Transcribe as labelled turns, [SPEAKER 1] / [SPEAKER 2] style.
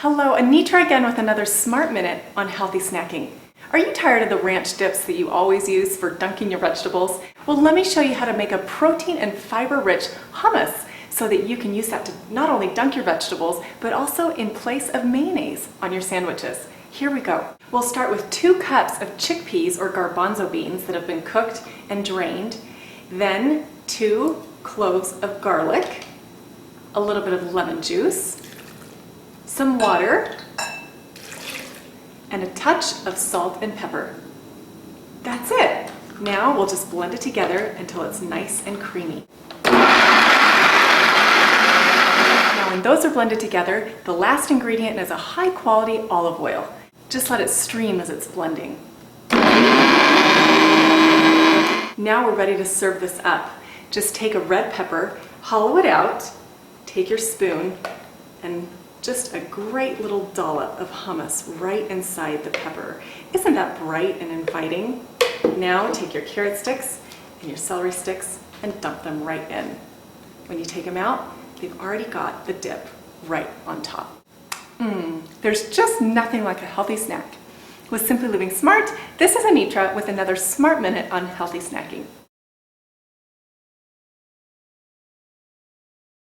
[SPEAKER 1] Hello, Anitra again with another Smart Minute on healthy snacking. Are you tired of the ranch dips that you always use for dunking your vegetables? Well, let me show you how to make a protein and fiber-rich hummus so that you can use that to not only dunk your vegetables, but also in place of mayonnaise on your sandwiches. Here we go. We'll start with 2 cups of chickpeas or garbanzo beans that have been cooked and drained, then 2 cloves of garlic, a little bit of lemon juice, some water, and a touch of salt and pepper. That's it. Now we'll just blend it together until it's nice and creamy. Now when those are blended together, the last ingredient is a high quality olive oil. Just let it stream as it's blending. Now we're ready to serve this up. Just take a red pepper, hollow it out, take your spoon, and just a great little dollop of hummus right inside the pepper. Isn't that bright and inviting? Now take your carrot sticks and your celery sticks and dump them right in. When you take them out, they've already got the dip right on top. There's just nothing like a healthy snack. With Simply Living Smart, this is Anitra with another Smart Minute on healthy snacking.